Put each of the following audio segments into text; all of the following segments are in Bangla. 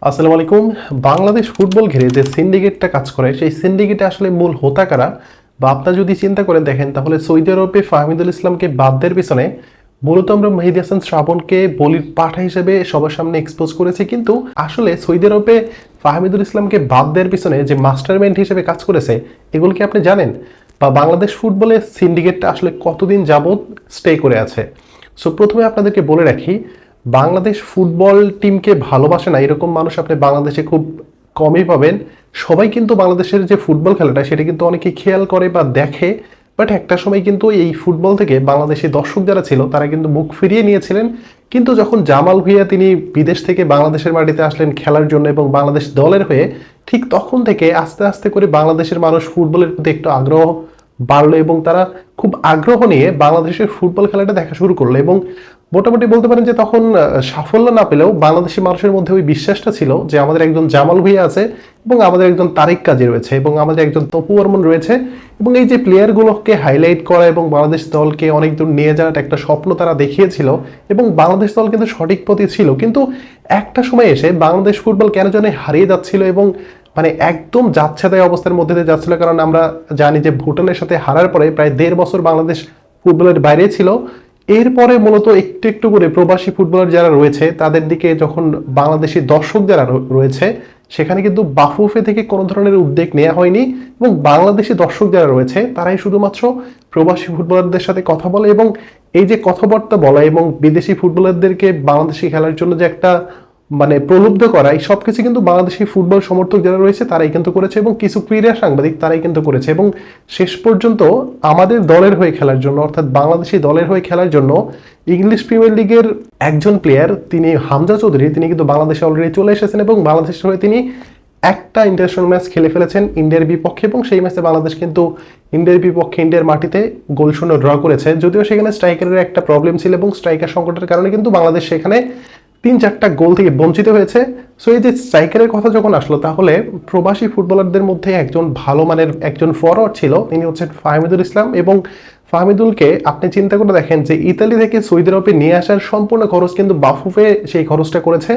আসসালামু আলাইকুম। বাংলাদেশ ফুটবল ঘিরে যে সিন্ডিকেটটা কাজ করে সেই সিন্ডিকেটে আসলে মূল হোতা কারা বা আপনারা যদি চিন্তা করে দেখেন তাহলে সৌদি আরবে ফাহমিদুল ইসলামকে বাদ দেওয়ার পিছনে মূলত আমরা মেহেদী হাসান শ্রাবণকে বলির পাঠা হিসেবে সবার সামনে এক্সপোজ করেছি, কিন্তু আসলে সৌদি আরবে ফাহমিদুল ইসলামকে বাদ দেওয়ার পিছনে যে মাস্টারমাইন্ড হিসেবে কাজ করেছে এগুলো কি আপনি জানেন? বা বাংলাদেশ ফুটবলের সিন্ডিকেটটা আসলে কতদিন যাবত স্টে করে আছে? সো প্রথমে আপনাদেরকে বলে রাখি, বাংলাদেশ ফুটবল টিমকে ভালোবাসে না এরকম মানুষ আপনি বাংলাদেশে খুব কমই পাবেন। সবাই কিন্তু বাংলাদেশের যে ফুটবল খেলাটা সেটা কিন্তু অনেকে খেয়াল করে বা দেখে, বাট একটা সময় কিন্তু এই ফুটবল থেকে বাংলাদেশি দর্শক যারা ছিল তারা কিন্তু মুখ ফিরিয়ে নিয়েছিলেন। কিন্তু যখন জামাল ভুঁইয়া তিনি বিদেশ থেকে বাংলাদেশের মাটিতে আসলেন খেলার জন্য এবং বাংলাদেশ দলের হয়ে, ঠিক তখন থেকে আস্তে আস্তে করে বাংলাদেশের মানুষ ফুটবলের প্রতি একটু আগ্রহ বাড়লো এবং তারা খুব আগ্রহ নিয়ে বাংলাদেশের ফুটবল খেলাটা দেখা শুরু করলো। এবং মোটামুটি বলতে পারেন যে তখন সাফল্য না পেলেও বাংলাদেশি মানুষের মধ্যে ওই বিশ্বাসটা ছিল যে আমাদের একজন জামাল ভুঁইয়া আছে এবং আমাদের একজন তারিক কাজী রয়েছে এবং আমাদের একজন তপু বর্মন রয়েছে, এবং এই যে প্লেয়ারগুলোকে হাইলাইট করা এবং বাংলাদেশ দলকে অনেক দূর নিয়ে যাওয়ার একটা স্বপ্ন তারা দেখিয়েছিল এবং বাংলাদেশ দল কিন্তু সঠিক পথে ছিল। কিন্তু একটা সময় এসে বাংলাদেশ ফুটবল কেন জানি হারিয়ে যাচ্ছিল এবং মানে একদম যাচ্ছেতাই অবস্থার মধ্যে দিয়ে যাচ্ছিল। কারণ আমরা জানি যে ভুটানের সাথে হারার পরে প্রায় 1.5 বছর বাংলাদেশ ফুটবলের বাইরে ছিল। এরপরে মূলত একটু একটু করে প্রবাসী ফুটবলার যারা রয়েছে তাদের দিকে যখন বাংলাদেশি দর্শক যারা রয়েছে সেখানে কিন্তু বাফুফে থেকে কোনো ধরনের উদ্যোগ নেওয়া হয়নি এবং বাংলাদেশি দর্শক যারা রয়েছে তারাই শুধুমাত্র প্রবাসী ফুটবলারদের সাথে কথা বলে এবং এই যে কথাবার্তা বলা এবং বিদেশি ফুটবলারদেরকে বাংলাদেশি খেলার জন্য যে একটা মানে প্রলুব্ধ করা, এই সবকিছু কিন্তু বাংলাদেশি ফুটবল সমর্থক যারা রয়েছে তারাই কিন্তু করেছে এবং কিছু ক্রীড়া সাংবাদিক তারাই কিন্তু করেছে। এবং শেষ পর্যন্ত আমাদের দলের হয়ে খেলার জন্য অর্থাৎ বাংলাদেশি দলের হয়ে খেলার জন্য ইংলিশ প্রিমিয়ার লিগের একজন প্লেয়ার তিনি হামজা চৌধুরী তিনি কিন্তু বাংলাদেশে অলরেডি চলে এসেছেন এবং বাংলাদেশের হয়ে তিনি একটা ইন্টারন্যাশনাল ম্যাচ খেলে ফেলেছেন ইন্ডিয়ার বিপক্ষে এবং সেই ম্যাচে বাংলাদেশ কিন্তু ইন্ডিয়ার বিপক্ষে ইন্ডিয়ার মাটিতে গোল শূন্য ড্র করেছে। যদিও সেখানে স্ট্রাইকারের একটা প্রবলেম ছিল এবং স্ট্রাইকার সংকটের কারণে কিন্তু বাংলাদেশ সেখানে 3-4টা গোল থেকে বঞ্চিত হয়েছে। সো এই যে স্ট্রাইকারের কথা যখন আসলো তাহলে প্রবাসী ফুটবলারদের মধ্যে একজন ভালো মানের একজন ফরওয়ার্ড ছিল, তিনি হচ্ছেন ফাহমিদুল ইসলাম। এবং ফাহমিদুলকে আপনি চিন্তা করে দেখেন যে ইতালি থেকে সৌদি আরবে নিয়ে আসার সম্পূর্ণ খরচ কিন্তু বাফুফে সেই খরচটা করেছে।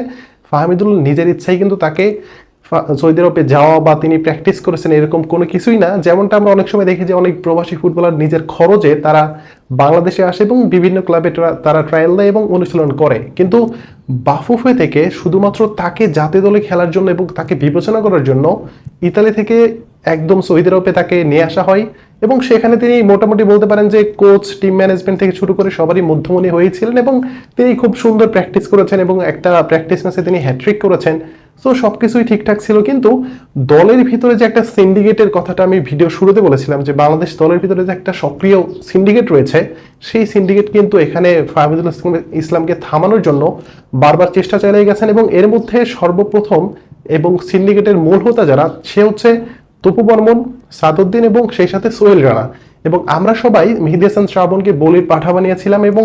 ফাহমিদুল নিজের ইচ্ছাই কিন্তু তাকে সৌদি আরবে যাওয়া বা তিনি প্র্যাকটিস করেছেন এরকম কোনো কিছুই না, যেমনটা আমরা অনেক সময় দেখি যে অনেক প্রবাসী ফুটবলার নিজের খরচে তারা বাংলাদেশে আসে এবং বিভিন্ন ক্লাবে তারা ট্রায়াল দেয় এবং অনুশীলন করে। কিন্তু বাফুফে থেকে শুধুমাত্র তাকে জাতীয় দলে খেলার জন্য এবং তাকে বিবেচনা করার জন্য ইতালি থেকে একদম সৌদি আরবে তাকে নিয়ে আসা হয় এবং সেখানে তিনি মোটামুটি বলতে পারেন যে কোচ টিম ম্যানেজমেন্ট থেকে শুরু করে সবারই মধ্যমণি হয়েছিলেন এবং তিনি খুব সুন্দর প্র্যাকটিস করেছেন এবং একটা প্র্যাকটিস ম্যাচে তিনি হ্যাট্রিক করেছেন। সো সবকিছুই ঠিকঠাক ছিল, কিন্তু দলের ভিতরে যে একটা সিন্ডিকেটের কথাটা আমি ভিডিও শুরুতে বলেছিলাম যে বাংলাদেশ দলের ভিতরে যে একটা সক্রিয় সিন্ডিকেট রয়েছে, সেই সিন্ডিকেট কিন্তু এখানে ফাহমিদুল ইসলামকে থামানোর জন্য বারবার চেষ্টা চালিয়ে গেছেন এবং এর মধ্যে সর্বপ্রথম এবং সিন্ডিকেটের মূল হোতা যারা সে হচ্ছে তপু বর্মন, সাদউদ্দিন এবং সেই সাথে সোহেল রানা। এবং আমরা সবাই মেহেদী হাসান শ্রাবণকে বলির পাঠা বানিয়েছিলাম এবং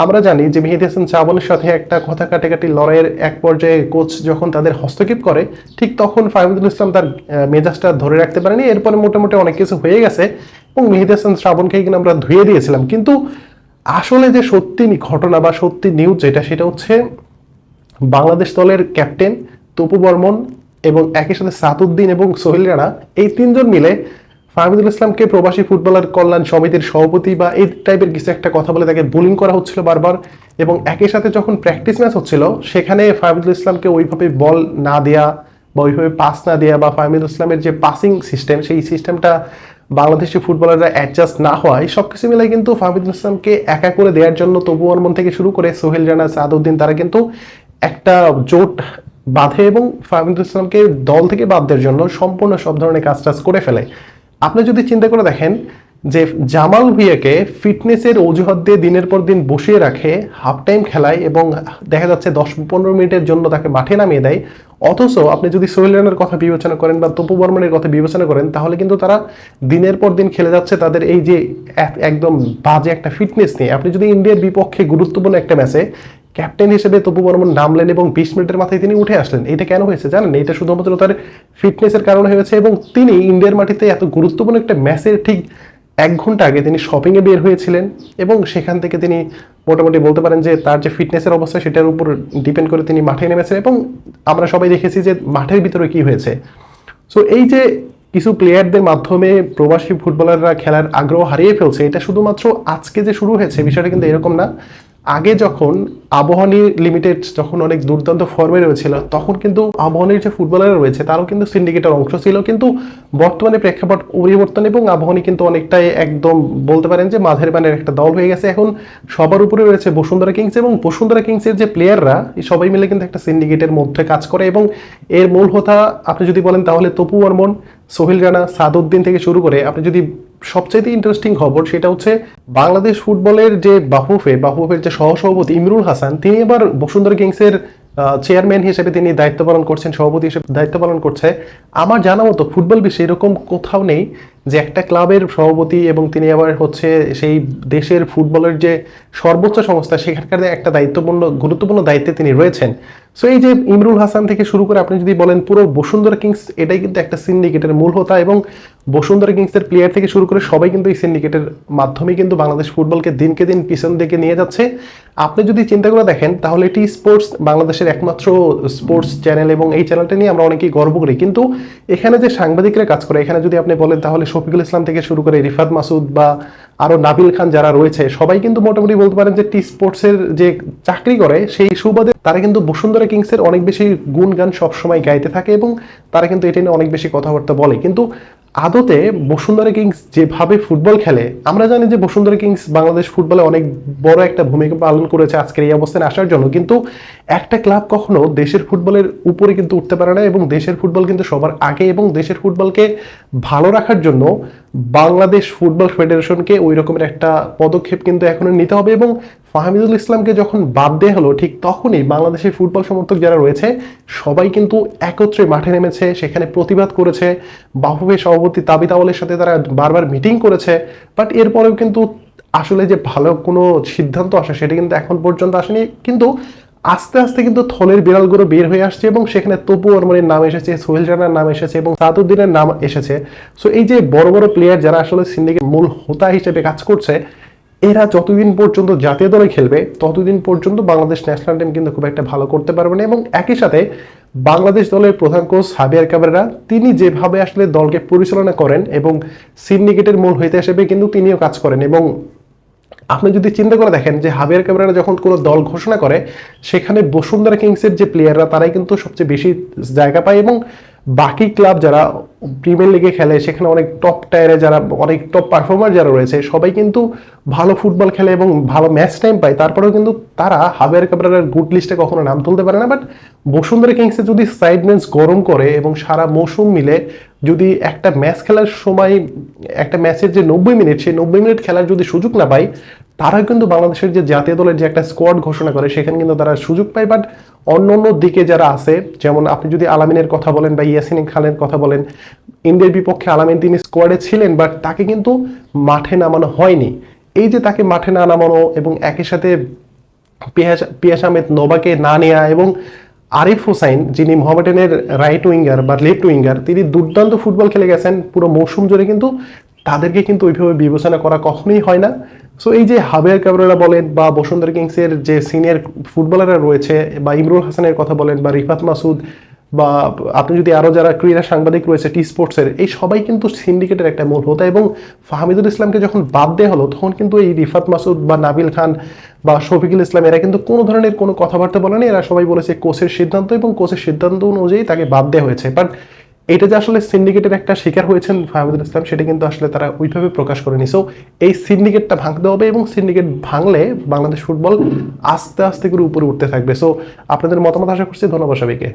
আমরা জানি যে মেহেদী হাসান শ্রাবণের সাথে একটা কথা কাটাকাটি লড়াইয়ের এক পর্যায়ে কোচ যখন তাদের হস্তক্ষেপ করে ঠিক তখন ফাহমিদুল ইসলাম তার মেজাজটা ধরে রাখতে পারেনি। এরপরে মোটামুটি অনেক কিছু হয়ে গেছে এবং মেহেদী হাসান শ্রাবণকে কিন্তু আমরা ধুয়ে দিয়েছিলাম। কিন্তু আসলে যে সত্যি ঘটনা বা সত্যি নিউজ যেটা সেটা হচ্ছে বাংলাদেশ দলের ক্যাপ্টেন তপু বর্মন এবং একই সাথে সাদউদ্দিন এবং সোহেল রানা এই তিনজন মিলে ফাহমিদুল ইসলামকে প্রবাসী ফুটবলার কল্যাণ সমিতির সভাপতি বা এই টাইপের কিছু একটা কথা বলে তাকে বুলিং করা হচ্ছিল বারবার। এবং একই সাথে যখন প্র্যাকটিস ম্যাচ হচ্ছিল সেখানে ফাহমিদুল ইসলামকে ওইভাবে বল না দেয়া বা ওইভাবে পাস না দেয়া বা ফাহমিদুল ইসলামের যে পাসিং সিস্টেম সেই সিস্টেমটা বাংলাদেশি ফুটবলাররা অ্যাডজাস্ট না হওয়ায় সবকিছু মিলে কিন্তু ফাহমিদুল ইসলামকে একা করে দেওয়ার জন্য তপু বর্মন থেকে শুরু করে সোহেল রানা, সাদউদ্দিন তারা কিন্তু একটা জোট বাঁধে এবং ফাহমিদুল ইসলামকে দল থেকে বাদ দেওয়ার জন্য সম্পূর্ণ সব ধরনের কাজ করে ফেলে। আপনি যদি চিন্তা করে দেখেন যে জামাল ভুঁইয়াকে ফিটনেসের অজুহাত দিয়ে দিনের পর দিন বসিয়ে রাখে, হাফ টাইম খেলায় এবং দেখা যাচ্ছে 10-15 মিনিটের জন্য তাকে মাঠে নামিয়ে দেয়, অথচ আপনি যদি সোহেল রানার কথা বিবেচনা করেন বা তপু বর্মনের কথা বিবেচনা করেন তাহলে কিন্তু তারা দিনের পর দিন খেলে যাচ্ছে তাদের এই যে একদম বাজে একটা ফিটনেস নিয়ে। আপনি যদি ইন্ডিয়ার বিপক্ষে গুরুত্বপূর্ণ একটা ম্যাচে ক্যাপ্টেন হিসেবে তপু বর্মন নামলেন এবং 20 মিনিটের মাথায় তিনি উঠে আসলেন, এটা কেন হয়েছে জানেন? এটা শুধুমাত্র তার ফিটনেসের কারণে হয়েছে এবং তিনি ইন্ডিয়ার মাটিতে এত গুরুত্বপূর্ণ একটা ম্যাচের ঠিক 1 ঘন্টা আগে তিনি শপিংয়ে বের হয়েছিলেন এবং সেখান থেকে তিনি মোটামুটি বলতে পারেন যে তার যে ফিটনেসের অবস্থা সেটার উপর ডিপেন্ড করে তিনি মাঠে নেমেছেন, এবং আমরা সবাই দেখেছি যে মাঠের ভিতরে কি হয়েছে। সো এই যে কিছু প্লেয়ারদের মাধ্যমে প্রবাসী ফুটবলাররা খেলার আগ্রহ হারিয়ে ফেলছে, এটা শুধুমাত্র আজকে যে শুরু হয়েছে বিষয়টা কিন্তু এরকম না। আগে যখন আবাহনী লিমিটেড যখন অনেক দুর্দান্ত ফর্মে রয়েছিল, তখন কিন্তু আবাহনীর যে ফুটবলাররা রয়েছে তারাও কিন্তু সিন্ডিকেটের অংশ ছিল, কিন্তু বর্তমানে প্রেক্ষাপট পরিবর্তন এবং আবাহনী কিন্তু অনেকটাই একদম বলতে পারেন যে মাঝের বানের একটা দল হয়ে গেছে। এখন সবার উপরে রয়েছে বসুন্ধরা কিংস, এবং বসুন্ধরা কিংসের যে প্লেয়াররা সবাই মিলে কিন্তু একটা সিন্ডিকেটের মধ্যে কাজ করে, এবং এর মূল হোতা আপনি যদি বলেন তাহলে তপু বর্মন, সোহেল রানা, সাদউদ্দিন থেকে শুরু করে আপনি যদি সবচেয়ে ইন্টারেস্টিং খবর সেটা হচ্ছে বাংলাদেশ ফুটবলের যে বাফুফের যে সহসভাপতি ইমরুল হাসান, তিনি এবার বসুন্ধরা কিংসের চেয়ারম্যান হিসেবে তিনি দায়িত্ব পালন করছেন, সভাপতি হিসেবে দায়িত্ব পালন করছে। আমার জানা মতো ফুটবল বিশ্বে এরকম কোথাও নেই যে একটা ক্লাবের সভাপতি এবং তিনি আবার হচ্ছে সেই দেশের ফুটবলের যে সর্বোচ্চ সংস্থা সেখানকার একটা গুরুত্বপূর্ণ দায়িত্বে তিনি রয়েছেন। সো এই যে ইমরুল হাসান থেকে শুরু করে আপনি যদি বলেন পুরো বসুন্ধরা কিংস, এটাই কিন্তু একটা সিন্ডিকেটের মূল হোতা, এবং বসুন্ধরা কিংসের প্লেয়ার থেকে শুরু করে সবাই কিন্তু এই সিন্ডিকেটের মাধ্যমে কিন্তু বাংলাদেশ ফুটবলকে দিনকে দিন পিছন দিকে নিয়ে যাচ্ছে। আপনি যদি চিন্তা করে দেখেন তাহলে এটি স্পোর্টস বাংলাদেশের একমাত্র স্পোর্টস চ্যানেল, এবং এই চ্যানেলটা নিয়ে আমরা অনেকেই গর্ব করি, কিন্তু এখানে যে সাংবাদিকরা কাজ করে, এখানে যদি আপনি বলেন তাহলে শফিকুল ইসলাম থেকে শুরু করে রিফাত মাসুদ বা আরো নাবিল খান যারা রয়েছে, সবাই কিন্তু মোটামুটি বলতে পারেন যে টি স্পোর্টসের যে চাকরি করে সেই সুবাদে তারা কিন্তু বসুন্ধরা কিংসের অনেক বেশি গুণগান সবসময় গাইতে থাকে, এবং তারা কিন্তু এটা নিয়ে অনেক বেশি কথাবার্তা বলে। কিন্তু আদতে বসুন্ধরা কিংস যেভাবে ফুটবল খেলে, আমরা জানি যে বসুন্ধরা কিংস বাংলাদেশ ফুটবলে অনেক বড় একটা ভূমিকা পালন করেছে আজকের এই অবস্থানে আসার জন্য, কিন্তু একটা ক্লাব কখনো দেশের ফুটবলের উপরে কিন্তু উঠতে পারে না, এবং দেশের ফুটবল কিন্তু সবার আগে, এবং দেশের ফুটবলকে ভালো রাখার জন্য বাংলাদেশ ফুটবল ফেডারেশনকে ওই রকমের একটা পদক্ষেপ কিন্তু এখনো নিতে হবে। এবং ফাহমিদুল ইসলামকে যখন বাদ দেওয়া হলো, ঠিক তখনই বাংলাদেশের ফুটবল সমর্থক যারা রয়েছে সবাই কিন্তু একত্রে মাঠে নেমেছে, সেখানে প্রতিবাদ করেছে, বাফুফে সভাপতি তাবিদ আউলের সাথে তারা বারবার মিটিং করেছে, বাট এরপরেও কিন্তু আসলে যে ভালো কোনো সিদ্ধান্ত আসে সেটা কিন্তু এখন পর্যন্ত আসেনি। কিন্তু আস্তে আস্তে কিন্তু থলের বিড়ালগুলো বের হয়ে আসছে, এবং সেখানে তপু বর্মনের নাম এসেছে, সোহেল রানার নাম এসেছে, এবং সাদউদ্দিনের নাম এসেছে। সো এই যে বড় বড় প্লেয়ার যারা আসলে সিন্ডিকেট মূল হোতা হিসেবে কাজ করছে, এরা যতদিন পর্যন্ত জাতীয় দলে খেলবে ততদিন পর্যন্ত বাংলাদেশ ন্যাশনাল টিম কিন্তু খুব একটা ভালো করতে পারবে না। এবং একই সাথে বাংলাদেশ দলের প্রধান কোচ হাবিয়ার কাবরেরা, তিনি যেভাবে আসলে দলকে পরিচালনা করেন এবং সিন্ডিকেটের মূল হইতে হিসেবে কিন্তু তিনিও কাজ করেন। এবং আপনি যদি চিন্তা করে দেখেন যে হাবিয়ার কাবরেরা যখন কোনো দল ঘোষণা করে, সেখানে বসুন্ধরা কিংসের যে প্লেয়াররা তারাই কিন্তু সবচেয়ে বেশি জায়গা পায়, এবং বাকি ক্লাব যারা প্রিমিয়ার লিগে খেলে সেখানে অনেক টপ টায়ারে যারা অনেক টপ পারফর্মার যারা রয়েছে সবাই কিন্তু ভালো ফুটবল খেলে এবং ভালো ম্যাচ টাইম পায়, তারপরেও কিন্তু তারা হাবিয়ার কাবরেরার গুড লিস্টে কখনো নাম তুলতে পারে না। বাট বসুন্ধরা কিংসে যদি সাইড ম্যাচ গরম করে এবং সারা মৌসুম মিলে যদি একটা ম্যাচ খেলার সময় একটা ম্যাচের যে 90 মিনিট, সেই 90 মিনিট খেলার যদি সুযোগ না পায়, তারা কিন্তু বাংলাদেশের যে জাতীয় দলের যে একটা স্কোয়াড ঘোষণা করে সেখানে কিন্তু তারা সুযোগ পায়। বাট অন্য অন্য দিকে যারা আছে, যেমন আপনি যদি আলামিনের কথা বলেন বা ইয়াসিন খানের কথা বলেন, ইন্ডিয়ার বিপক্ষে আলামিন তিনি স্কোয়াডে ছিলেন, বাট তাকে কিন্তু মাঠে নামানো হয়নি। এই যে তাকে মাঠে না নামানো এবং একই সাথে পিয়াস আহমেদ নোবাকে না নেওয়া, এবং আরিফ হোসাইন যিনি মোহামেডানের রাইট উইঙ্গার বা লেফট উইঙ্গার, তিনি দুর্দান্ত ফুটবল খেলে গেছেন পুরো মৌসুম জুড়ে, কিন্তু তাদেরকে কিন্তু ওইভাবে বিবেচনা করা কখনোই হয় না। সো এই যে হাবিয়ার কাবরেরা বলেন বা বসুন্ধরা কিংসের যে সিনিয়র ফুটবলাররা রয়েছে, বা ইমরুল হাসানের কথা বলেন বা রিফাত মাসুদ, বা আপনি যদি আরো যারা ক্রীড়া সাংবাদিক রয়েছে টি স্পোর্টসের, এই সবাই কিন্তু সিন্ডিকেটের একটা মূল হোতা। এবং ফাহমিদুল ইসলামকে যখন বাদ দেওয়া হলো তখন কিন্তু এই রিফাত মাসুদ বা নাবিল খান বা শফিকুল ইসলাম এরা কিন্তু কোনো ধরনের কোনো কথাবার্তা বলেনি, এরা সবাই বলেছে কোচের সিদ্ধান্ত, এবং কোচের সিদ্ধান্ত অনুযায়ী তাকে বাদ দেওয়া হয়েছে। বাট এটা যে আসলে সিন্ডিকেটের একটা শিকার হয়েছেন ফাহমিদুল ইসলাম, সেটা কিন্তু আসলে তারা ওইভাবে প্রকাশ করেনি। সো এই সিন্ডিকেটটা ভাঙতে হবে, এবং সিন্ডিকেট ভাঙলে বাংলাদেশ ফুটবল আস্তে আস্তে করে উপরে উঠতে থাকবে। সো আপনাদের মতামত আশা করছি। ধন্যবাদ সবাইকে।